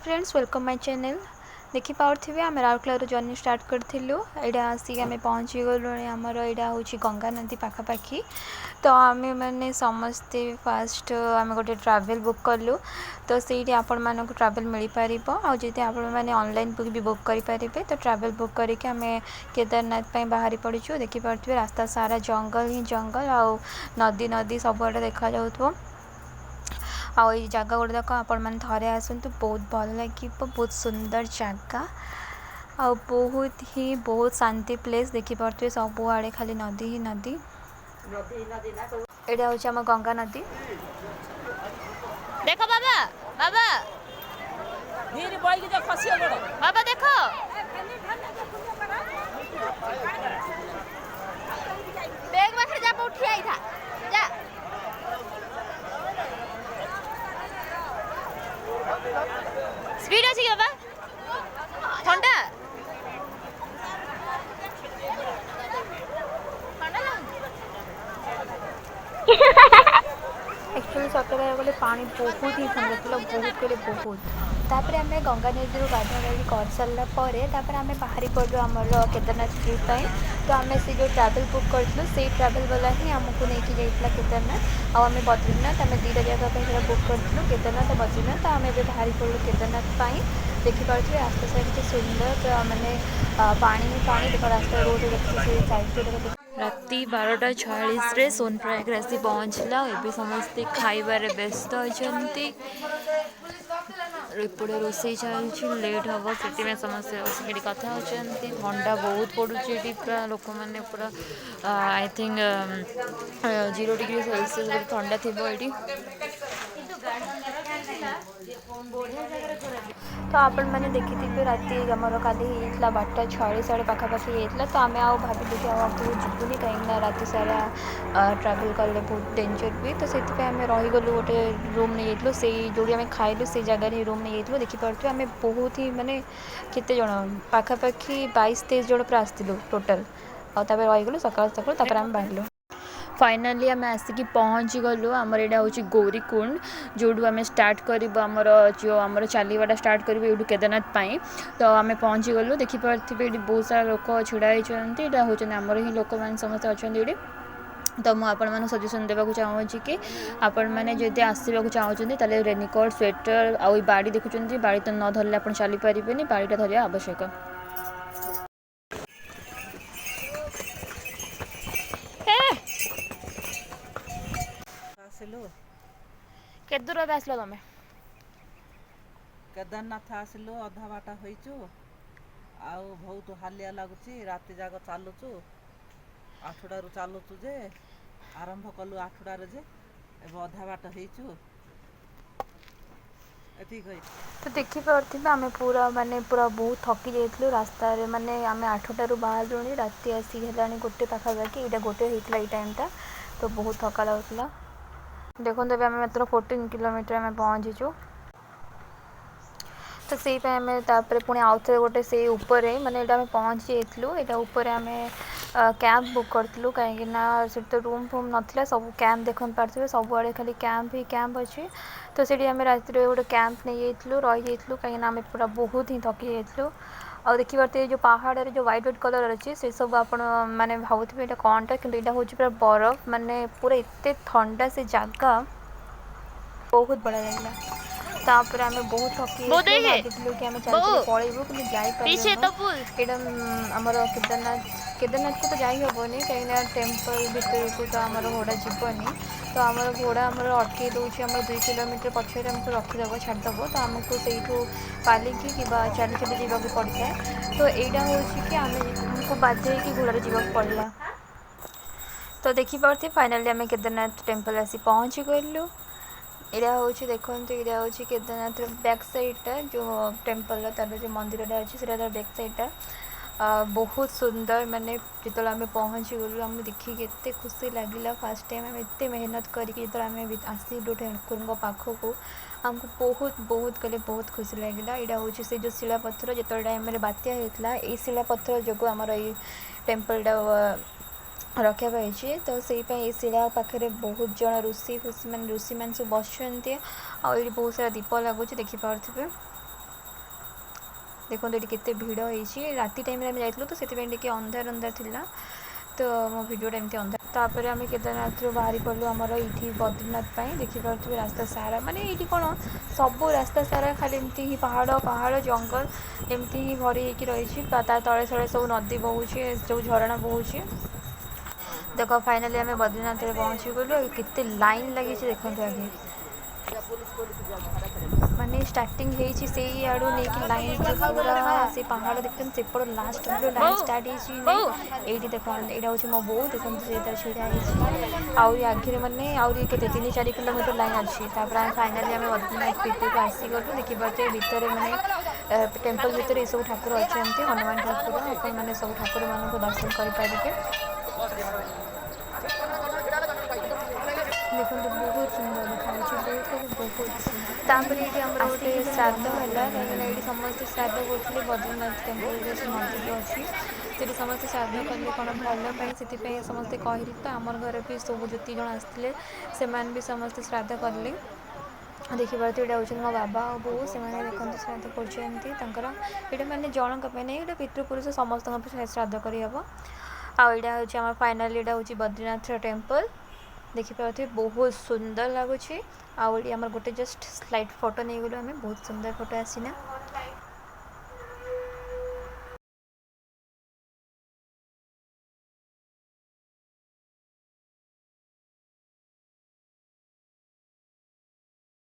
Friends welcome my channel देखि पार्थिबे आम Rourkela journey start करूँ यहाँ आसिक आम पहुँची गलु आमर यहाँ हूँ गंगा नदी पाखापाखि तो आम मैंने समस्ते फास्ट आम गोटे ट्रैवल बुक कलु तो सही आपण मानक ट्रैवल मिल पार आदि आपण मैंने ऑनलाइन बुक भी बुक करेंगे तो ट्रैवल बुक करके आम केदारनाथ बाहरी पड़ीचु देखिपे रास्ता सारा जंगल ही जंगल आउ नदी नदी सबुआड़े देखा जाउथो आ जगह गुड़ाक आपण मैंने थे आसतु बहुत भल लगे बहुत सुंदर जगह आ बहुत शांति प्लेस देखिपे सबुआड़े खाली नदी ही नदी यहाँ हूँ आम गंगा नदी देखो बाबा बाबा बाबा देखो बैग में जा उठी आई था जा स्पीड अच्छी बाबा ठंडा एक्चुअली सतरे गले पानी बहुत ही ठंडा था बहुत करे बहुत तापर आम गंगा नदी गाधा गाड़ी कर सारापर आम बाहरी पड़ू आमर केदारनाथ ट्रिप तो आम से जो ट्रैवल बुक करूँ से ट्रैवल वाला ही आमको लेकिन जाइए केदारनाथ आम बद्रीनाथ आम दुटा जगह बुक करूँ केदारनाथ और बद्रीनाथ आम बाहरी पड़ू केदारनाथ देखिपे रास्ता साइड के सुंदर मानने पानी पानी देख रास्ता रोड देखिए साइड राति 12:46 सोनप्रयाग आसी पहुँचला ए समस्ते खाइबार व्यस्त अच्छा एपटे रोषे चलती लेट हम से समस्ते बसिक कथा होती ठंडा बहुत पड़ुचे पूरा लोक मैंने पूरा आई थिंक 0 डिग्री सेल्सियस ठंडा थी ये तो आपण मैंने देखी राति आमर काली 12:46 पाखापाखि होता तो आम आउ भाविलु कि आगे जीवनी कहीं राति सारा ट्रैवल कले बहुत डेंजर भी तो से आम रहीगलु गोटे रूम नहीं जाइलु से जो आम खाइलु से जगह रूम नहीं जाइलु देखिपे आम बहुत ही मानने केते जन पाखापाखि 22-23 जन पूरा आसलु टोटाल आगे रहीगलु सकाल सकाल आम बाहर फाइनाली आम आसिक पहुँची गलु आमर यहाँ हूँ गौरीकुंड जो आम स्टार्ट करूँ आमर जो आमर चलवाटा स्टार्ट करूँ यूँ केदारनाथ तो आम पहुँची गलु देखिपे ये बहुत सारा लोक छिड़ा होती यहाँ हूँ आमर ही लोक मैंने समस्त अच्छा ये तो मुझे सजेसन देवा चाहूँगी कि आपण मैंने जब आसवाक चाहते रेनिकोट स्वेटर आउ बाड़ी देखुं बाड़ी तो न धरले आप चली पारे बाड़ीटा धरवा आवश्यक के दूर आसलो तुम केदारनाथ आसलु अधा बाटा होइचु आउ बहुत हालिया लगुच राति जाक चलुचु 8टारू चलुचु जे आरंभ कलु 8टार जे एवं अधा बाट होइचु तो देखिपे आम पूरा माने पूरा बहुत थकी जाइलु रास्ता माने आम 8टारू बाहर राति आसिक है गोटे पाखापाखि यहाँ गोटे होता ये टाइमटा तो बहुत थका लगुला देखो आम मात्र 14 किलोमीटर आम पहुँचीचु तो से आम पुणी आउ थे गोटे से ऊपर माने आम पहुँची जाइलु यहाँ ऊपर आम कैंप बुक करूँ कहीं से तो रूम फूम नाला सब कैंप देख पारे सबुआड़े खाली कैंप ही कैंप अच्छी तो सीटी आम राति गोटे कैंप नहीं जाइलु रही जाइलु कहीं आम पूरा बहुत ही थकी जाइलु और देखिए जो पहाड़ जो व्हाइट व्हाइट कलर अच्छी से सब आप मैंने भावुवे ये कौनटा कि यहाँ हूँ पूरा बरफ माने पूरा एत ठंडा से जगह बहुत बढ़िया लगे तापर आम बहुत थकी भाविलु कि आम चल पलैबू कि जापर आमर केदारनाथ को तो जाई हेनी कहीं टेम्पल भितर को तो आम घोड़ा जीवनी तो आम घोड़ा आम अटकई दूसरी आम 2 किलोमीटर पछे आमको रखीदेव छाड़देव तो आमको से पालिकी कि चली चली जावाक पड़ता है तो यहाँ हूँ कि आमको बाध्य कि घोड़े जावाक पड़ा तो देखिपे फाइनाली आम केदारनाथ टेम्पल आसी पहुँची गलु यहाँ हूँ देखो यहाँ हूँ केदारनाथ बैक साइडटा जो टेम्पल तार जो मंदिरटा अच्छी से बैक साइडटा बहुत सुंदर माने जो आम पहुँची गलु आम देखिए केते खुशी लगिला फास्ट टाइम आम एत मेहनत करके जो आम आसलु ठाकुर पाखक आमको बहुत बहुत कहले बहुत खुशी लगिला यहाँ हूँ से जो शिलापथर जो टाइम बात्या होता है शिलापथर जो आमर ये टेम्पलटा रखा पाई तो से शिला पाखे बहुत जन ऋषि फुषि मान ऋषि मान सब बस बहुत सारा दीप लगुच देखिपे देखो ये केते भिड़ होती राति टाइम आम जाइलु तो से अंधार अंधार थिला तो मो भिडियोटा एमती अंधार तापर आम केदारनाथ बाहरी पड़ू आमर ये बद्रीनाथ देखिपे रास्ता सारा माने ये कौन सब रास्ता सारा खाली एमती ही पहाड़ पहाड़ जंगल एमती ही भरी होगी रही तले तले सब नदी बहुचे सब झरणा बहुचे देख फाइनाली आम बद्रीनाथ पहुँची गलु केते लाइन लगी देखते आगे माने स्टार्टिंग होती से आड़ू नहीं लाइन पूरा से पहाड़ देखते सेपट लास्ट लाइन स्टार्ट होती देख यहाँ हूँ मो बो देखते छीड़ा आगे मैंने आगे 3-4 किलोमीटर लाइन अच्छी फाइनाली आम बद्रीनाथ भितर को आसीगलु देखिए भितर मैंने टेम्पल भितर ये सब ठाकुर अच्छा हनुमान ठाकुर अपन मैंने सब ठाकुर मान दर्शन करेंगे देखो बहुत सुंदर देखा बहुत ये आमर गोटे श्राद्ध है कहीं समस्त श्राद्ध करते बद्रीनाथ टेम्पल मंदिर अच्छी से समस्त श्राद्ध कले कौन भल से समस्ते कहली तो आमर घर भी सब जी जन आसते से भी समस्त श्राद्ध कले देखिए यहाँ हूँ मो बाबा और बो से देखते श्राद्ध कर मैंने जनक नहीं पितृपुरुष समस्त श्राद्ध करहब आईटा हूँ फाइनाल यहाँ हूँ बद्रीनाथ टेम्पल देखिए बहुत सुंदर लगुच आम गोटे जस्ट स्लाइड फोटो नहीं गलु आम बहुत सुंदर फोटो आसीना।